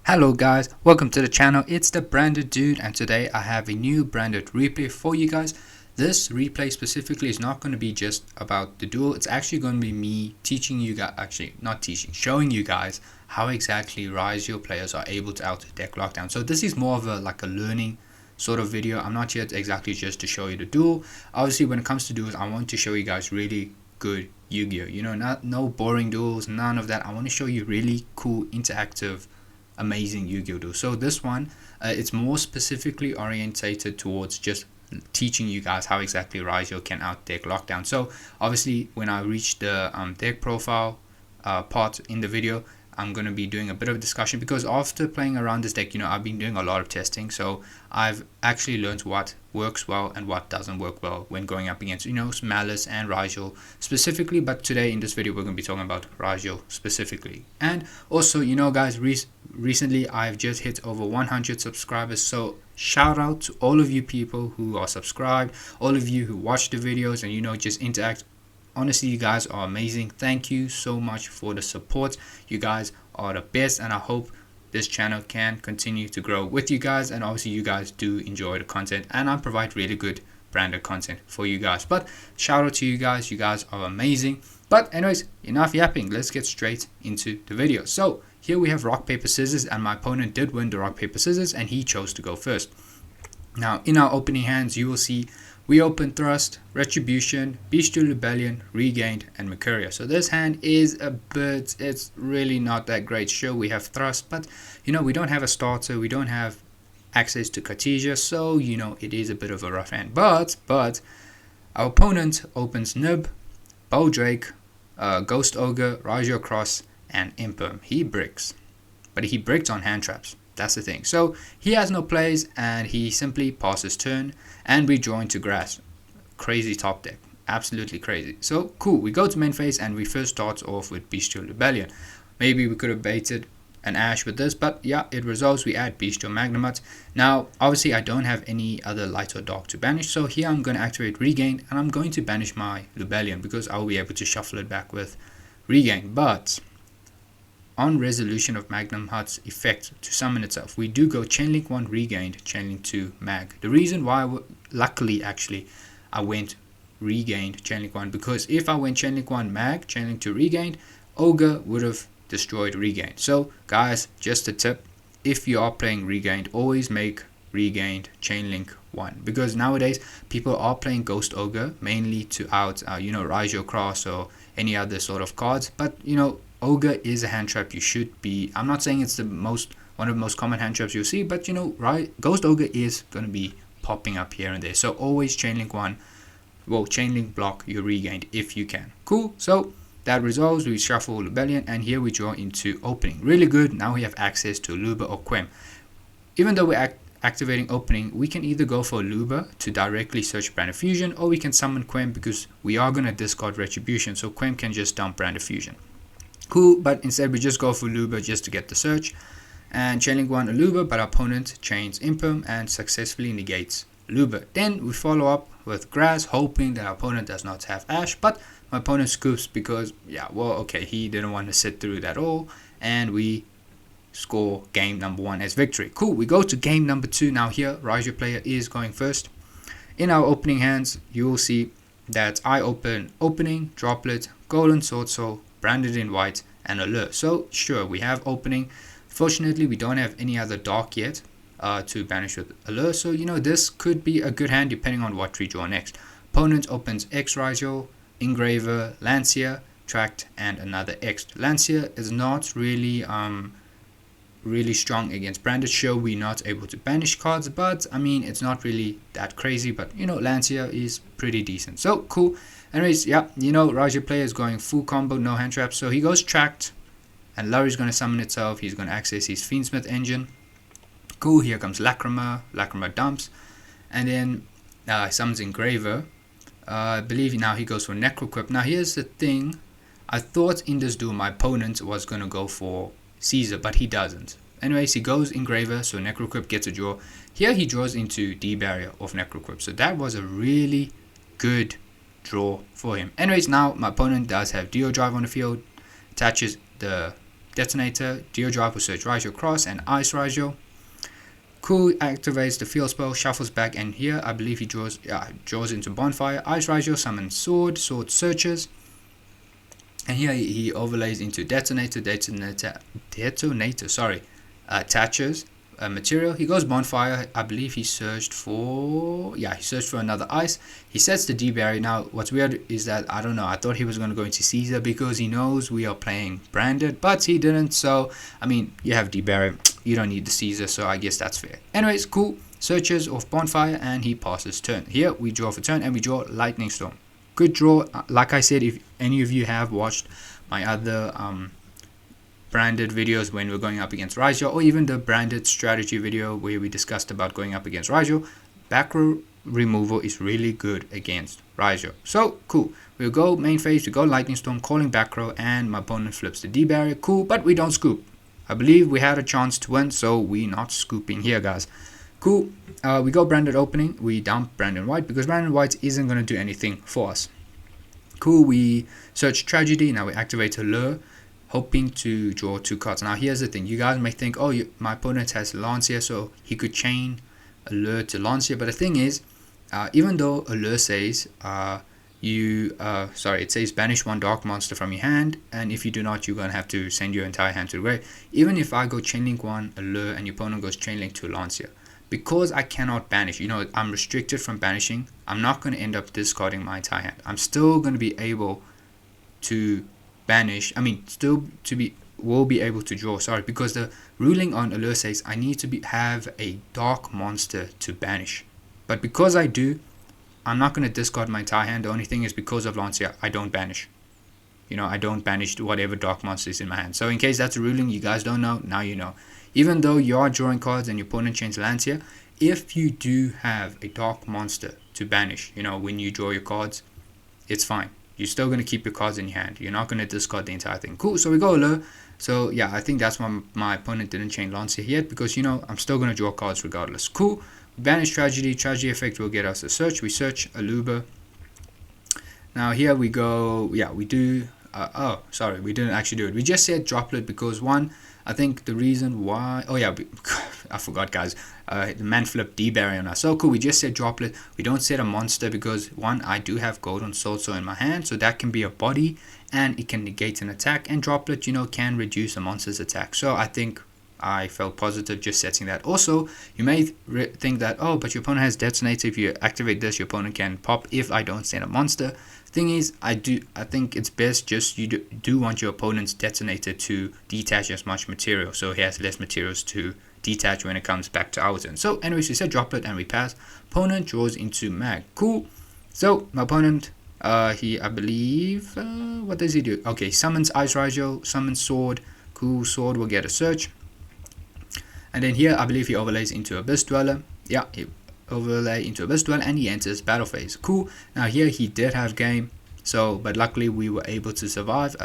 Hello guys, welcome to the channel. It's the Branded Dude, and today I have a new branded replay for you guys. This replay specifically is not going to be just about the duel. It's actually going to be me teaching you guys, actually not teaching, showing you guys how exactly Ryzeal players are able to out deck lockdown. So this is more of a learning sort of video. I'm not here exactly just to show you the duel. Obviously when it comes to duels, I want to show you guys really good Yu-Gi-Oh, you know, no boring duels, none of that. I want to show you really cool interactive amazing Yu-Gi-Oh duel. So this one it's more specifically orientated towards just teaching you guys how exactly Ryzeal can out deck lockdown. So obviously when I reach the deck profile part in the video, I'm going to be doing a bit of a discussion, because after playing around this deck, you know, I've been doing a lot of testing, so I've actually learned what works well and what doesn't work well when going up against, you know, Malice and Ryzeal specifically. But today in this video we're going to be talking about Ryzeal specifically. And also, you know guys, recently I've just hit over 100 subscribers, so shout out to all of you people who are subscribed, all of you who watch the videos and, you know, just interact. Honestly, you guys are amazing. Thank you so much for the support. You guys are the best, and I hope this channel can continue to grow with you guys. And obviously you guys do enjoy the content, and I provide really good branded content for you guys. But shout out to you guys. You guys are amazing. But anyways, enough yapping. Let's get straight into the video. So here we have rock paper scissors, and my opponent did win the rock paper scissors and he chose to go first. Now in our opening hands, you will see we opened Thrust, Retribution, Bestial Rebellion, Regained, and Mercuria. So this hand is a bit, it's really not that great. Sure, we have Thrust, but you know, we don't have a starter, we don't have access to Cartesia, so you know, it is a bit of a rough hand. But our opponent opens Nib, Bowdrake, Ghost Ogre, Ryzeal Cross, and Imperm. He bricks, but he bricked on hand traps. That's the thing. So he has no plays and he simply passes turn, and we draw into grass. Crazy top deck, absolutely crazy. So cool, we go to main phase and we first start off with Bestial Rebellion. Maybe we could have baited an Ash with this, but yeah, it resolves. We add Bestial Magnamut. Now obviously I don't have any other light or dark to banish, so here I'm going to activate Regain and I'm going to banish my Rebellion because I'll be able to shuffle it back with Regain. But on resolution of Magnamut's effect to summon itself, we do go Chainlink 1 Regained, Chainlink 2 Mag. The reason why, luckily actually, I went Regained Chainlink 1, because if I went Chainlink 1 Mag, Chainlink 2 Regained, Ogre would have destroyed Regained. So guys, just a tip, if you are playing Regained, always make Regained Chainlink 1, because nowadays people are playing Ghost Ogre mainly to out you know, Ryzeal Cross or any other sort of cards. But you know, Ogre is a hand trap you should be, I'm not saying it's one of the most common hand traps you'll see, but you know, right, Ghost Ogre is going to be popping up here and there. So always Chainlink 1, well, Chainlink block your Regained if you can. Cool, so that resolves, we shuffle Rebellion, and here we draw into opening. Really good, now we have access to Luba or Quem. Even though we're activating opening, we can either go for Luba to directly search Brand of Fusion, or we can summon Quem because we are going to discard Retribution, so Quem can just dump Brand of Fusion. Cool, but instead we just go for Luba just to get the search, and Chainlink 1 a Luba, but our opponent chains Imperm and successfully negates Luba. Then we follow up with Grass, hoping that our opponent does not have Ash, but my opponent scoops because, yeah, well, okay, he didn't want to sit through that all, and we score game number 1 as victory. Cool, we go to game number 2. Now here, Ryzeal player is going first. In our opening hands, you will see that I open Opening, Droplet, Golden Sword Soul, Branded in White, and Allure. So sure, we have opening. Fortunately, we don't have any other dark yet to banish with Allure, so you know, this could be a good hand depending on what we draw next. Opponent opens X Ryzeal, Engraver, Lancia, Tract, and another X. Lancia is not really really strong against branded. Sure, we're not able to banish cards, but I mean, it's not really that crazy, but you know, Lancia is pretty decent. So cool. Anyways, yeah, you know, Ryzeal player is going full combo, no hand traps, so he goes Tract, and Lurie's going to summon itself. He's going to access his Fiendsmith engine. Cool, here comes Lacrima dumps, and then summons Engraver. I believe now he goes for Necroquip. Now here's the thing, I thought in this duel my opponent was going to go for Caesar, but he doesn't. Anyways, he goes Engraver, so Necroquip gets a draw. Here he draws into D-Barrier of Necroquip, so that was a really good draw for him. Anyways, now my opponent does have Dio Drive on the field, attaches the Detonator, Dio Drive will search Ryzeal Cross and Ice Ryzeal. Cool, activates the field spell, shuffles back, and here I believe he draws into Bonfire. Ice Ryzeal summons Sword searches. And here he overlays into Detonator, attaches a material. He goes Bonfire. I believe he searched for another Ice. He sets the D barrier. Now what's weird is that I don't know, I thought he was going to go into Caesar because he knows we are playing branded, but he didn't. So I mean, you have D barrier, you don't need the Caesar, so I guess that's fair. Anyways, cool, searches off Bonfire and he passes turn. Here we draw for turn and we draw Lightning Storm. Good draw. Like I said, if any of you have watched my other branded videos when we're going up against Ryzeal, or even the branded strategy video where we discussed about going up against Ryzeal, back row removal is really good against Ryzeal. So cool, we'll go main phase, we go Lightning Storm, calling back row, and my opponent flips the D barrier. Cool, but we don't scoop. I believe we had a chance to win, so we're not scooping here, guys. Cool. We go branded opening, we dump Brandon White because Brandon White isn't going to do anything for us. Cool, we search Tragedy, now we activate Allure, hoping to draw 2 cards. Now here's the thing, you guys may think, oh, my opponent has Lancia, so he could chain Allure to Lancia, but the thing is, even though Allure says, it says banish 1 dark monster from your hand, and if you do not, you're going to have to send your entire hand to the grave. Even if I go Chainlink 1 Allure and your opponent goes Chainlink 2 Lancia, because I cannot banish, I'm restricted from banishing, I'm not going to end up discarding my entire hand. I'm still going to be able to banish, will be able to draw, because the ruling on Allure says I need to have a dark monster to banish. But because I do, I'm not going to discard my entire hand. The only thing is, because of Lancia, I don't banish. I don't banish whatever dark monster is in my hand. So in case that's a ruling you guys don't know, now you know. Even though you are drawing cards and your opponent chains Lancia, if you do have a dark monster to banish, when you draw your cards, it's fine. You're still going to keep your cards in your hand. You're not going to discard the entire thing. Cool, so we go low. So yeah, I think that's why my opponent didn't chain Lancia yet, because I'm still going to draw cards regardless. Cool, banish Tragedy. Tragedy effect will get us a search. We search Aluba. Now here we go, we do, we didn't actually do it. We just said Droplet because I think the reason why, I forgot, guys, the man flipped D barrier on us. So cool, we just said Droplet. We don't set a monster because I do have Golden Sword in my hand, so that can be a body and it can negate an attack, and Droplet, can reduce a monster's attack. So I think I felt positive just setting that. Also, you may think that, but your opponent has Detonator. If you activate this, your opponent can pop if I don't set a monster. Thing is, I think it's best just you do want your opponent's Detonator to detach as much material, so he has less materials to detach when it comes back to our turn. So anyways, we set Droplet and we pass. Opponent draws into Mag. Cool. So my opponent, I believe, what does he do? Okay, summons Ice Ryzeal, summons Sword. Cool, Sword will get a search. And then here, I believe he overlays into Abyss Dweller. Yeah, he overlay into Abyss Dweller and he enters battle phase. Cool. Now here he did have game, but luckily we were able to survive.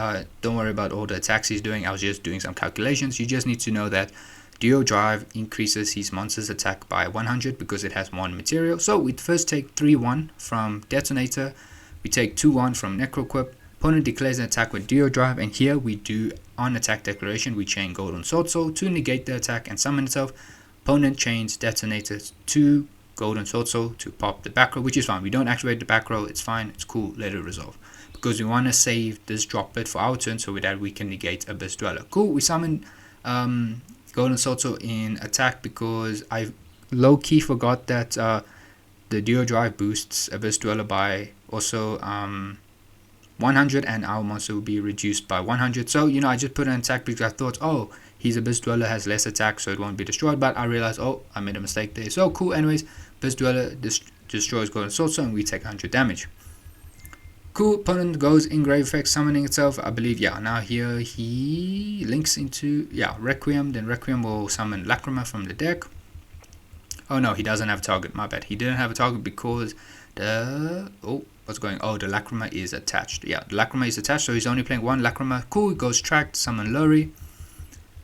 Don't worry about all the attacks he's doing. I was just doing some calculations. You just need to know that Duo Drive increases his monster's attack by 100 because it has 1 material. So we first take 3-1 from Detonator. We take 2-1 from Necroquip. Opponent declares an attack with Duo Drive, and here we do, on attack declaration, we chain Golden Sword to negate the attack and summon itself. Opponent chains Detonator to Golden Sword to pop the back row, which is fine. We don't activate the back row, it's fine, it's cool, let it resolve. Because we want to save this Droplet for our turn so that we can negate Abyss Dweller. Cool, we summon Golden Sword in attack because I low-key forgot that the Duo Drive boosts Abyss Dweller by also 100, and our monster will be reduced by 100. So I just put an attack because I thought, his Abyss Dweller has less attack, so it won't be destroyed. But I realized, I made a mistake there. So cool. Anyways, Abyss Dweller destroys Golden Sword, and we take 100 damage. Cool. Opponent goes in grave effect, summoning itself. I believe, now here he links into Requiem. Then Requiem will summon Lacrima from the deck. Oh no, he doesn't have a target. My bad. He didn't have a target because the the Lacrima is attached. The Lacrima is attached, so he's only playing 1 Lacrima. Cool. He goes tracked, summon Lurry.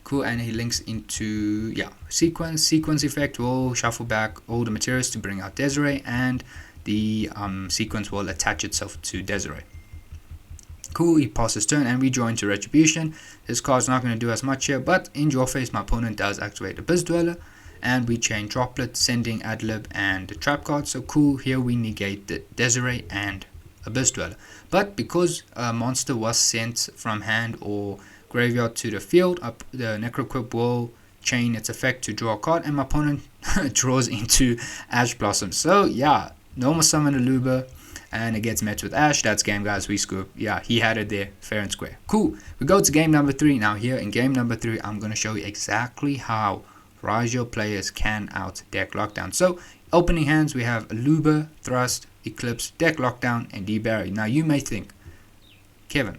Cool, and he links into sequence effect will shuffle back all the materials to bring out Desiree, and the sequence will attach itself to Desiree. Cool, he passes turn and we draw into Retribution. His card's not going to do as much here, but in draw phase my opponent does activate the Biz Dweller and we chain Droplet, sending Adlib and the Trap card. So cool, here we negate the Desiree and Abyss Dweller. But because a monster was sent from hand or graveyard to the field, the Necroquip will chain its effect to draw a card and my opponent draws into Ash Blossom. So yeah, normal summon a Luba and it gets met with Ash. That's game, guys. We scoop. Yeah, he had it there fair and square. Cool, we go to game number 3. Now here in game number 3 I'm going to show you exactly how Ryzeal players can out deck lockdown. So opening hands we have Luba, Thrust, Eclipse, deck lockdown and D-Barry. Now you may think, Kevin,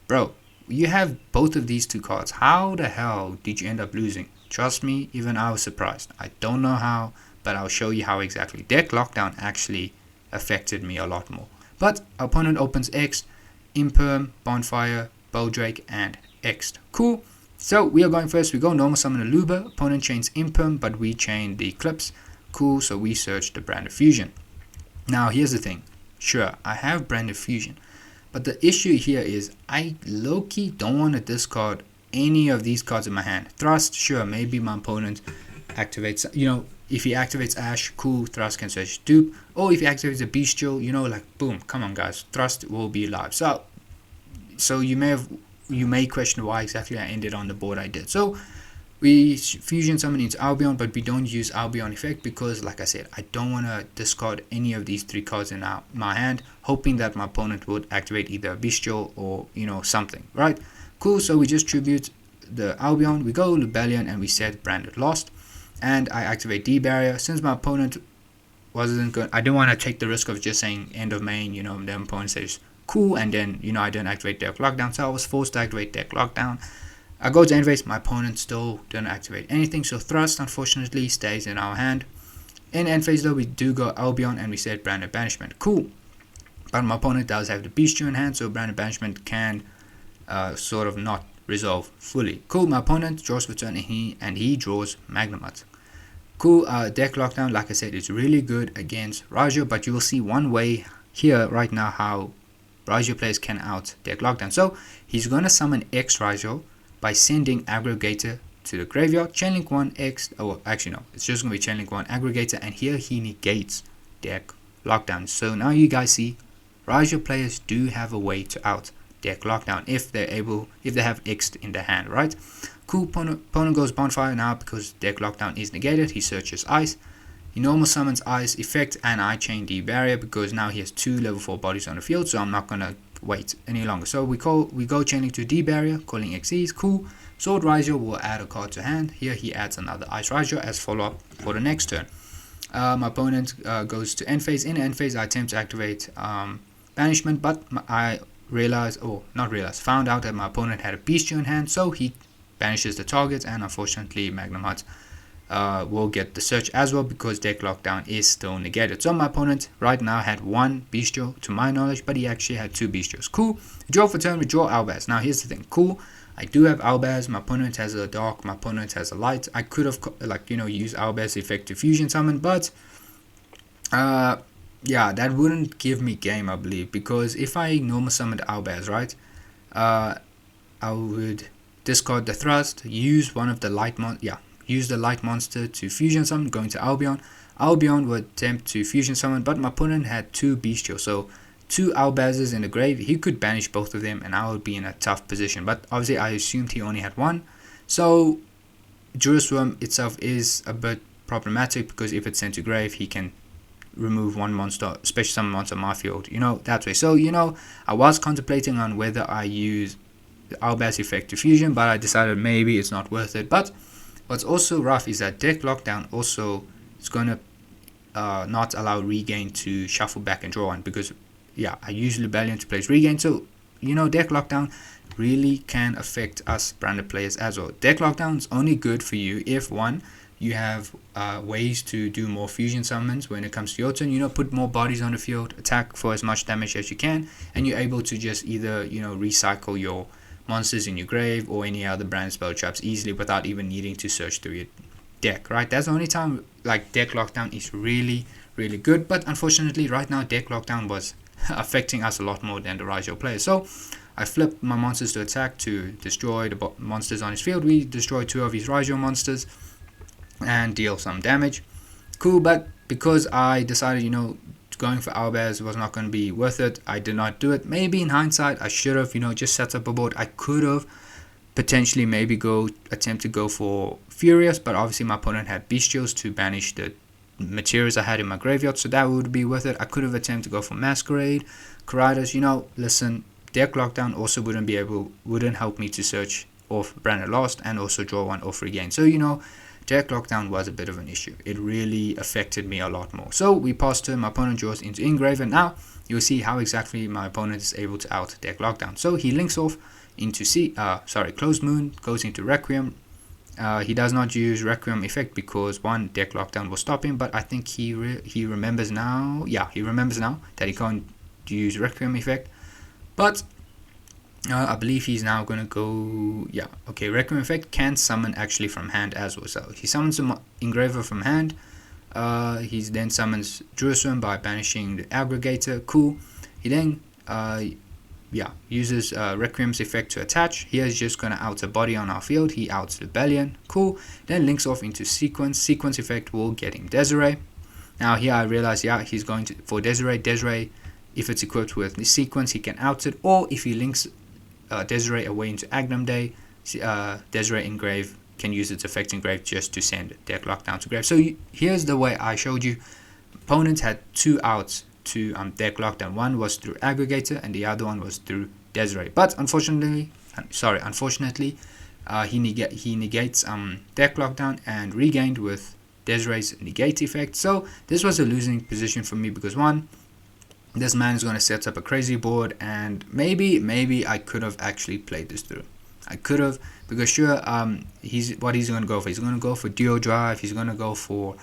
bro, you have both of these two cards. How the hell did you end up losing? Trust me, even I was surprised. I don't know how, but I'll show you how exactly. Deck lockdown actually affected me a lot more. But our opponent opens X, Imperm, Bonfire, Bowdrake, and X. Cool. So we are going first. We go normal summon a Luba. Opponent chains Imperm, but we chain the Eclipse. Cool. So we search the Branded Fusion. Now here's the thing. Sure, I have Branded Fusion, but the issue here is I low-key don't want to discard any of these cards in my hand. Thrust, sure, maybe my opponent activates, if he activates Ash, cool, Thrust can search dupe. Or if he activates a Bestial, like boom, come on guys, Thrust will be alive. So you may question why exactly I ended on the board I did. So we fusion summon into Albion, but we don't use Albion effect because, like I said, I don't want to discard any of these 3 cards in my hand, hoping that my opponent would activate either a Bestial or, something, right? Cool, so we just tribute the Albion, we go Rebellion, and we set Branded Lost, and I activate D-Barrier. Since my opponent wasn't good, I didn't want to take the risk of just saying end of main, the opponent says cool, and then, I didn't activate Deck Lockdown, so I was forced to activate Deck Lockdown. I go to end phase, my opponent still didn't activate anything, so Thrust unfortunately stays in our hand. In end phase though, we do go Albion and we set Branded Banishment. Cool. But my opponent does have the Bestial in hand, so Branded Banishment can sort of not resolve fully. Cool, my opponent draws for turn and he draws Magnemite. Cool, Deck Lockdown, like I said, is really good against Ryzeal, but you will see one way here right now how Ryzeal players can out Deck Lockdown. So he's going to summon X Ryzeal by sending Aggregator to the graveyard, chainlink 1 X, oh actually no, it's just going to be chainlink 1 Aggregator, and here he negates Deck Lockdown. So now you guys see Ryzeal players do have a way to out Deck Lockdown if they have X in their hand, right? Cool, opponent goes Bonfire now because Deck Lockdown is negated. He searches Ice, he normal summons Ice effect, and I chain D-Barrier because now he has 2 level 4 bodies on the field, so I'm not going to wait any longer. So we go chaining to D-Barrier, calling Xyz. Cool, Sword Ryzeal will add a card to hand. Here he adds another Ice Ryzeal as follow-up for the next turn. My opponent goes to end phase. In end phase I attempt to activate Banishment, but I found out that my opponent had a Bestial in hand, so he banishes the target, and unfortunately Magnemite will get the search as well because Deck Lockdown is still negated. So my opponent right now had 1 Bestial to my knowledge, but he actually had 2 Bestials. Cool, draw for turn, we draw Albaz. Now here's the thing, cool, I do have Albaz, my opponent has a dark, my opponent has a light. I could have used Albaz effect to fusion summon, but yeah, that wouldn't give me game, I believe, because if I normal summoned Albaz, right, I would discard the Thrust, use one of the light use the light monster to fusion summon, going to Albion. Albion would attempt to fusion summon, but my opponent had 2 Bestials, so 2 Albazes in the grave. He could banish both of them and I would be in a tough position, but obviously I assumed he only had 1. So Jurisworm itself is a bit problematic because if it's sent to grave, he can remove 1 monster, special summon monster on my field, that way. So I was contemplating on whether I use the Albaz effect to fusion, but I decided maybe it's not worth it. But what's also rough is that Deck Lockdown also is going to not allow Regain to shuffle back and draw on, because I use Rebellion to place Regain. So Deck Lockdown really can affect us branded players as well. Deck Lockdown is only good for you if, one, you have ways to do more fusion summons when it comes to your turn, put more bodies on the field, attack for as much damage as you can, and you're able to just either recycle your monsters in your grave or any other brand spell traps easily without even needing to search through your deck, right? That's the only time Deck Lockdown is really, really good. But unfortunately right now Deck Lockdown was affecting us a lot more than the Ryzeal players. So I flipped my monsters to attack to destroy the monsters on his field. We destroyed 2 of his Ryzeal monsters and deal some damage. Cool, but because I decided, you know, going for owlbears was not going to be worth it, I did not do it. Maybe in hindsight I should have, you know, just set up a board. I could have potentially maybe attempt to go for Furious, but obviously my opponent had bystials to banish the materials I had in my graveyard, so that would be worth it. I could have attempted to go for Masquerade, Karidas. You know, listen, deck lockdown also wouldn't help me to search off Branded Lost and also draw 1 off Regain. So, you know, deck lockdown was a bit of an issue. It really affected me a lot more. So we pass turn, my opponent draws into Engrave, and now you'll see how exactly my opponent is able to out deck lockdown. So he links off into Closed Moon, goes into Requiem. He does not use Requiem effect because 1, deck lockdown will stop him, but I think he remembers now. Yeah, he remembers now that he can't use Requiem effect. But I believe he's now going to go, yeah, okay, Requiem effect can summon actually from hand as well. So he summons an Engraver from hand. He then summons Jerusalem by banishing the Aggregator. Cool. He then, uses Requiem's effect to attach. Here he's just going to out a body on our field. He outs Rebellion. Cool. Then links off into Sequence. Sequence effect will get him Desiree. Now here I realize, yeah, he's going to, for Desiree, if it's equipped with the Sequence, he can out it, or if he links Desiree away into Agnum Day, Desiree Engrave can use its effect Engrave just to send deck lockdown to grave. So here's the way I showed you. Opponents had 2 outs to deck lockdown. One was through Aggregator and the other one was through Desiree. But unfortunately, he negates deck lockdown and regained with Desiree's negate effect. So this was a losing position for me because 1, this man is going to set up a crazy board, and maybe I could have actually played this through. I could have, because sure, he's going to go for. He's going to go for Duo Drive. He's going to go for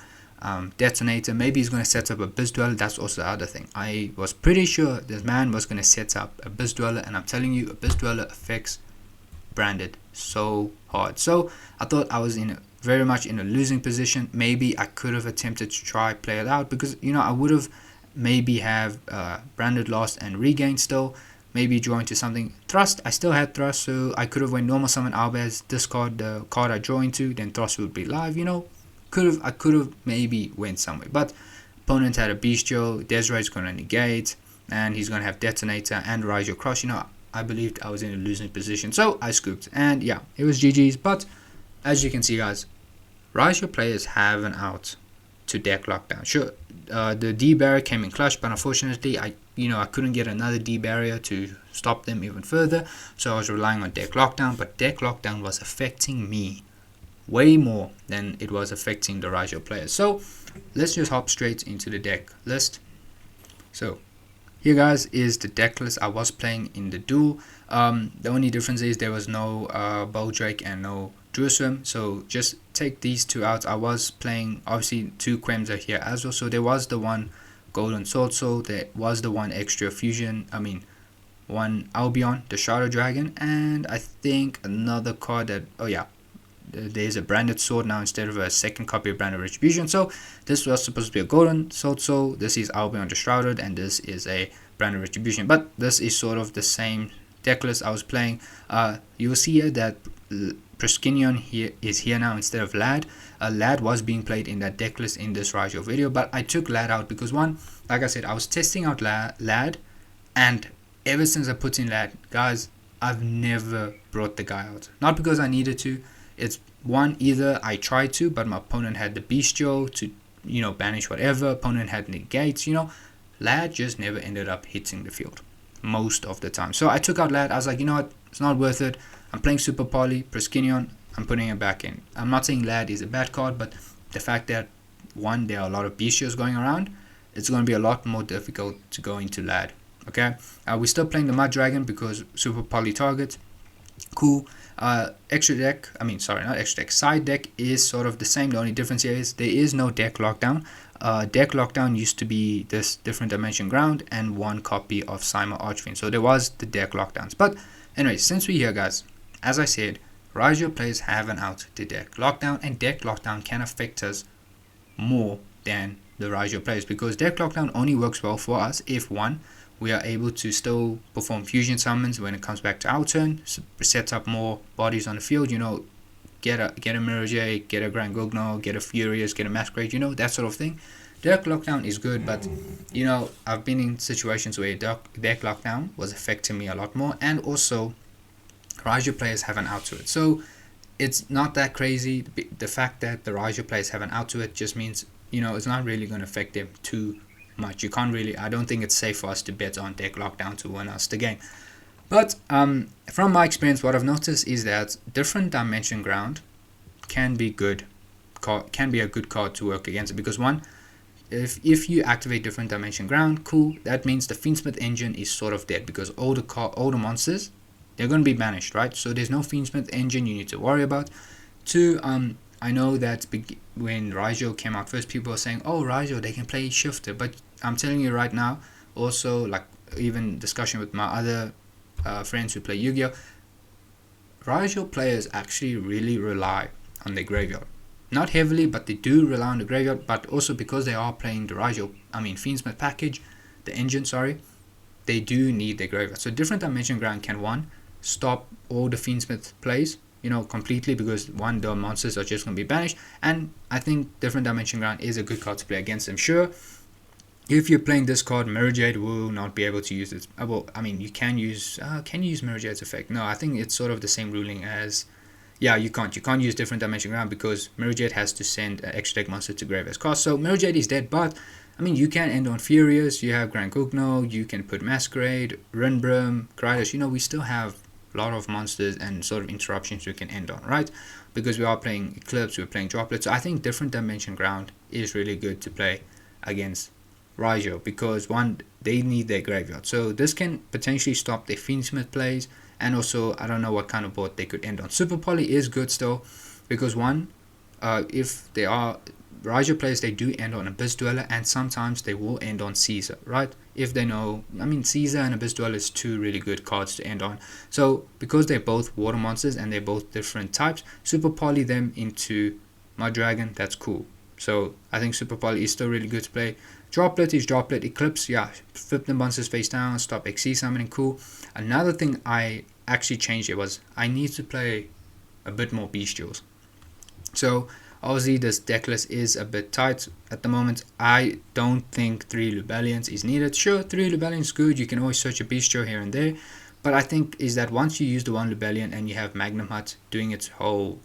Detonator. Maybe he's going to set up a Biz Dweller. That's also the other thing. I was pretty sure this man was going to set up a Biz Dweller, and I'm telling you, a Biz Dweller affects Branded so hard. So I thought I was very much in a losing position. Maybe I could have attempted to try play it out, because, you know, I would have maybe have Branded Lost and Regain still, maybe draw into something. Thrust, I still had Thrust, so I could have went normal summon owlbears, discard the card I draw into, then Thrust would be live, you know. I could have maybe went somewhere, but opponent had a Bestial, Desiree's going to negate, and he's going to have Detonator and Ryzeal Cross. You know, I believed I was in a losing position, so I scooped, and yeah, it was GG's. But as you can see, guys, Ryzeal players have an out to deck lockdown. Sure, the D barrier came in clutch, but unfortunately I couldn't get another D barrier to stop them even further, so I was relying on deck lockdown. But deck lockdown was affecting me way more than it was affecting the Ryzeal players. So let's just hop straight into the deck list. So here, guys, is the deck list I was playing in the duel. The only difference is there was no Boldrake and no Jerusalem, so just take these 2 out. I was playing, obviously, 2 Quems are here as well, so there was the 1 Golden Sword Soul, there was the 1 extra fusion, 1 Albion, the Shadow Dragon, and I think another card that, oh yeah, there's a Branded Sword now instead of a second copy of Branded Retribution. So this was supposed to be a Golden Sword Soul, this is Albion the Shrouded, and this is a Branded Retribution, but this is sort of the same deck list I was playing. You'll see here that Preskinion is here now instead of Lad. Lad was being played in that deck list in this Ryzeal video, but I took Lad out because, 1, like I said, I was testing out Lad, and ever since I put in Lad, guys, I've never brought the guy out. Not because I needed to. It's 1, either I tried to, but my opponent had the Bestial to, banish whatever. Opponent had negates, Lad just never ended up hitting the field most of the time. So I took out Lad. I was like, you know what, it's not worth it. I'm playing Super Poly, Preskinion, I'm putting it back in. I'm not saying Lad is a bad card, but the fact that, 1, there are a lot of Bestials going around, it's going to be a lot more difficult to go into Lad. Okay, we're still playing the Mud Dragon because Super Poly target. Cool. Extra deck, not extra deck, side deck is sort of the same. The only difference here is there is no deck lockdown. Deck lockdown used to be this different dimension ground and 1 copy of Cyma Archfiend, so there was the deck lockdowns. But anyway, since we're here, guys, as I said, Ryzeal players have an out to deck lockdown, and deck lockdown can affect us more than the Ryzeal players, because deck lockdown only works well for us if, 1, we are able to still perform fusion summons when it comes back to our turn, set up more bodies on the field, get a Mirror J, get a Grand Gugno, get a Furious, get a Masquerade, that sort of thing. Deck Lockdown is good, but I've been in situations where deck Lockdown was affecting me a lot more, and also Ryzeal players have an out to it. So it's not that crazy. The fact that the Ryzeal players have an out to it just means, it's not really going to affect them too much. I don't think it's safe for us to bet on deck Lockdown to win us the game. But from my experience, what I've noticed is that different Dimension Ground can be a good card to work against it, because one, if you activate different Dimension Ground, cool, that means the Fiendsmith engine is sort of dead, because all the monsters, they're going to be banished, right? So there's no Fiendsmith engine you need to worry about. Two, I know that when Ryzeal came out first, people were saying, oh, Ryzeal, they can play Shifter, but I'm telling you right now, also, like even discussion with my other friends who play Yu-Gi-Oh, Ryzeal players actually really rely on their graveyard. Not heavily, but they do rely on the graveyard, but also because they are playing the Fiendsmith package, the engine, sorry, they do need their graveyard. So different Dimension Ground can, one, stop all the Fiendsmith plays, completely, because one, the monsters are just going to be banished, and I think different Dimension Ground is a good card to play against them. Sure, if you're playing this card, Mirror Jade will not be able to use it. Well, you can use Mirror Jade's effect? No, I think it's sort of the same ruling as, yeah, you can't use different Dimension Ground, because Mirror Jade has to send an extra deck monster to grave as cost. So Mirror Jade is dead, but you can end on Furious, you have Grand Gugno, you can put Masquerade, Rinbrim, Krydos, we still have a lot of monsters and sort of interruptions we can end on, right? Because we are playing Eclipse, we're playing Droplet, so I think different Dimension Ground is really good to play against Ryzeal, because one, they need their graveyard, so this can potentially stop their Fiendsmith plays, and also I don't know what kind of board they could end on. Super Poly is good still, because one, if they are Ryzeal players, they do end on Abyss Dweller, and sometimes they will end on Caesar, right? If they know, Caesar and Abyss Dweller is two really good cards to end on. So because they're both water monsters and they're both different types, Super Poly them into Mud Dragon, that's cool. So I think Super Poly is still really good to play. Droplet is Droplet. Eclipse, yeah, flip the monsters face down, stop XC summoning, cool. Another thing I actually changed it was I need to play a bit more Bystials. So obviously this decklist is a bit tight at the moment. I don't think 3 Lubellions is needed. Sure, 3 Lubellions is good, you can always search a Bestial here and there, but I think is that once you use the 1 Lubellion and you have Magnum Hut doing its whole,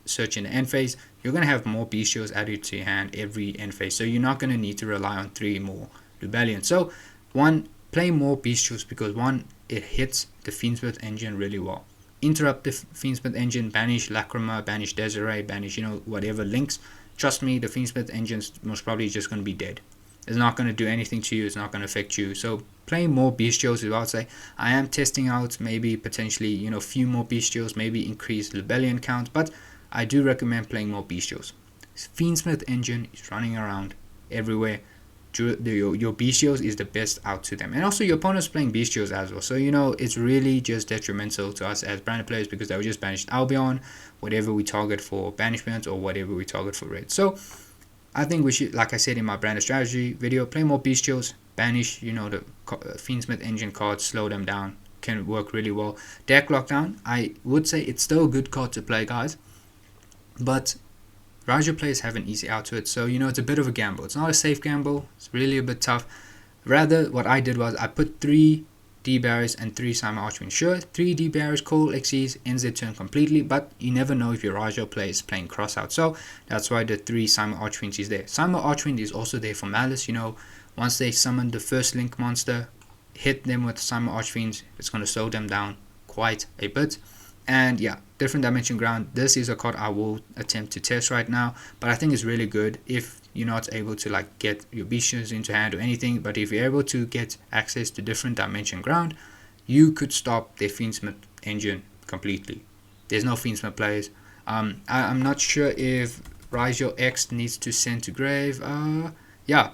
search in the end phase, you're going to have more Bestials added to your hand every end phase, so you're not going to need to rely on 3 more Lubellions. So one, play more Bestials, because one, it hits the Fiendsmith engine really well. Interrupt the Fiendsmith engine, banish Lacrima, banish Desiree, banish whatever links. Trust me, the Fiendsmith engine's most probably just going to be dead. It's not going to do anything to you, it's not going to affect you. So play more Bystials is what I'd say. I am testing out maybe potentially a few more Bystials, maybe increase Lubellion count, but I do recommend playing more Bystials. Fiendsmith engine is running around everywhere. Your Bystials is the best out to them, and also your opponent's playing Bystials as well, so it's really just detrimental to us as branded players, because they will just banish Albion, whatever we target for banishment or whatever we target for raid. So I think we should, like I said in my branded strategy video, play more Bystials, banish the Fiendsmith engine cards, slow them down, can work really well. Deck Lockdown, I would say it's still a good card to play, guys, but Ryzeal players have an easy out to it, so it's a bit of a gamble. It's not a safe gamble, it's really a bit tough. Rather, what I did was I put 3 D barriers and 3 Simon Archfiends. Sure, 3 D barriers, cool, XCs, ends their turn completely, but you never know if your Ryzeal player is playing cross out, so that's why the 3 Simon Archfiends is there. Simon Archfiend is also there for malice, once they summon the first link monster, hit them with Simon Archfiends, it's going to slow them down quite a bit. And yeah, different Dimension Ground, this is a card I will attempt to test right now, but I think it's really good if you're not able to get your Bystials into hand or anything, but if you're able to get access to different Dimension Ground, you could stop their Fiendsmith engine completely. There's no Fiendsmith players. I'm not sure if Ryzeal X needs to send to grave. Yeah,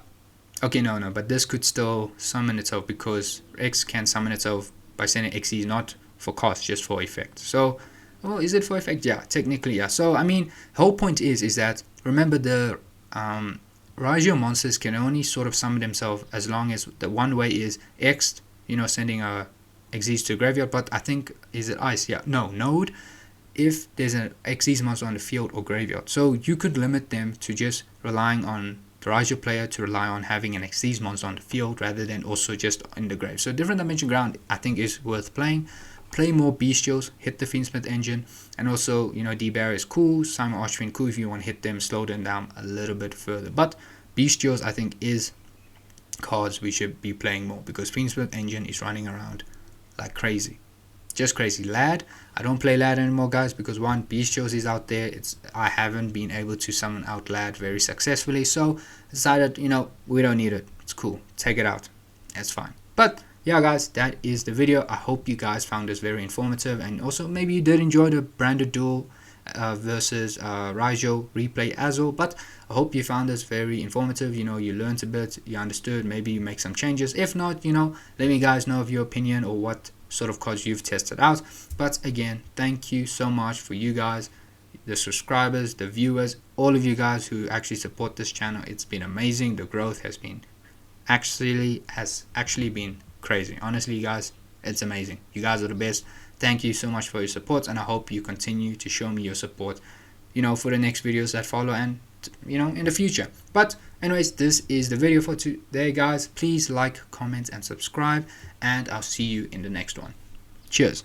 okay, no, but this could still summon itself, because X can summon itself by sending XEs, not for cost, just for effect. So, is it for effect? Yeah, technically, yeah. So, whole point is that, remember the Ryzeal monsters can only sort of summon themselves as long as the one way is X, sending a Xyz to graveyard. But I think, is it ice? Yeah, no, node, if there's an Xyz monster on the field or graveyard. So you could limit them to just relying on the Ryzeal player to rely on having an Xyz monster on the field rather than also just in the grave. So different dimension ground I think is worth playing. Play more bystials, hit the Fiendsmith engine, and also, D-Barrier is cool, Simon Archfiend cool if you want to hit them, slow them down a little bit further. But bystials I think is cards we should be playing more, because Fiendsmith engine is running around like crazy. Just crazy. Lad, I don't play Lad anymore, guys, because one, bystials is out there. I haven't been able to summon out Lad very successfully, so decided, we don't need it. It's cool. Take it out. That's fine. But yeah, guys, that is the video. I hope you guys found this very informative, and also maybe you did enjoy the branded duel versus Ryzeal replay as well. But I hope you found this very informative. You learned a bit, you understood, maybe you make some changes. If not, let me guys know of your opinion or what sort of cards you've tested out. But again, thank you so much for you guys, the subscribers, the viewers, all of you guys who actually support this channel. It's been amazing. The growth has actually been crazy. Honestly, guys, it's amazing. You guys are the best. Thank you so much for your support, and I hope you continue to show me your support, for the next videos that follow, and in the future. But anyways, this is the video for today, guys. Please like, comment, and subscribe, and I'll see you in the next one. Cheers.